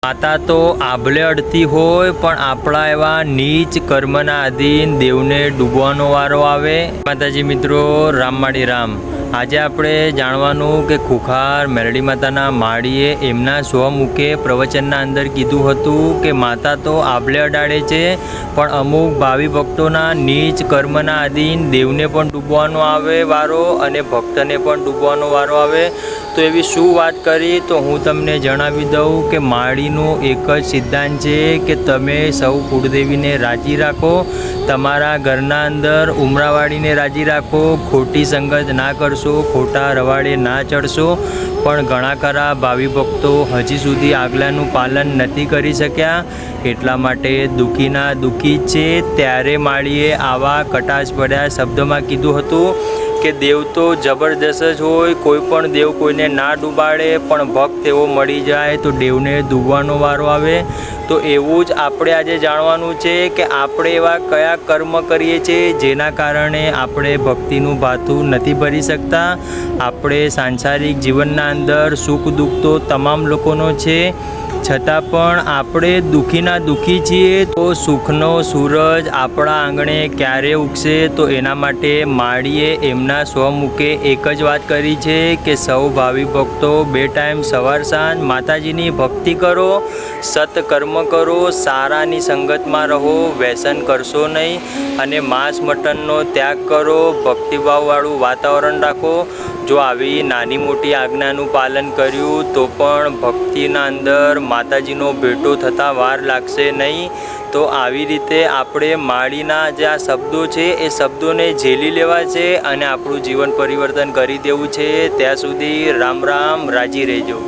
માતા તો આભલે અડતી હોય પણ આપણા એવા નીચ કર્મના આધીન દેવને ડૂબવાનો વારો આવે। માતાજી મિત્રો, રામમાળી રામ। આજે આપણે જાણવાનું કે ખુખાર મેરડી માતાના માળીએ એમના સ્વમુખે પ્રવચનના અંદર કીધું હતું કે માતા તો આભલે અડાડે છે પણ અમુક ભાવિ ભક્તોના નીચ કર્મના આધીન દેવને પણ ડૂબવાનો આવે વારો અને ભક્તને પણ ડૂબવાનો વારો આવે। તો એવી શું વાત કરી તો હું તમને જણાવી દઉં કે માળીનો એક જ સિદ્ધાંત છે કે તમે સૌ કુળદેવીને રાજી રાખો, તમારા ઘરના અંદર ઉમરાવાળીને રાજી રાખો, ખોટી સંગત ના કરશો, ખોટા રવાડે ના ચડશો। પણ ઘણા ખરા ભાવિ ભક્તો હજી સુધી આજ્ઞાનું પાલન નથી કરી શક્યા। એટલા માટે દુઃખીના દુઃખી છે। ત્યારે માળીએ આવા કટાક્ષ ભર્યા શબ્દોમાં કીધું હતું કે દેવ તો જબરદસ્ત જ હોય, કોઈ પણ દેવ કોઈને ના ડૂબાડે, પણ ભક્ત એવો મળી જાય તો દેવને ડૂબવાનો વારો આવે। તો એવું જ આપણે આજે જાણવાનું છે કે આપણે એવા કયા કર્મ કરીએ છીએ જેના કારણે આપણે ભક્તિનું ભાથું નથી ભરી શકતા। આપણે સાંસારિક જીવનના અંદર સુખ દુઃખ તો તમામ લોકોનો છે, છતાં પણ આપણે દુઃખીના દુઃખી છીએ। તો સુખનો સૂરજ આપણા આંગણે ક્યારે ઉગશે તો એના માટે માળીએ એમના સ્વમુખે એક જ વાત કરી છે કે સૌ ભાવિ ભક્તો 2 ટાઈમ સવાર સાંજ માતાજીની ભક્તિ કરો, સત્કર્મ કરો, સારાની સંગતમાં રહો, વ્યસન કરશો નહીં અને માંસ મટનનો ત્યાગ કરો, ભક્તિભાવવાળું વાતાવરણ રાખો। જો આવી નાની મોટી આજ્ઞાનું પાલન કર્યું તો પણ ભક્તિના અંદર માતાજીનો ભેટો થતાં વાર લાગશે નહીં। તો આવી રીતે આપણે માળીના જે આ શબ્દો છે એ શબ્દોને ઝેલી લેવા છે અને આપણું જીવન પરિવર્તન કરી દેવું છે। ત્યાં સુધી રામ રામ, રાજી રહેજો।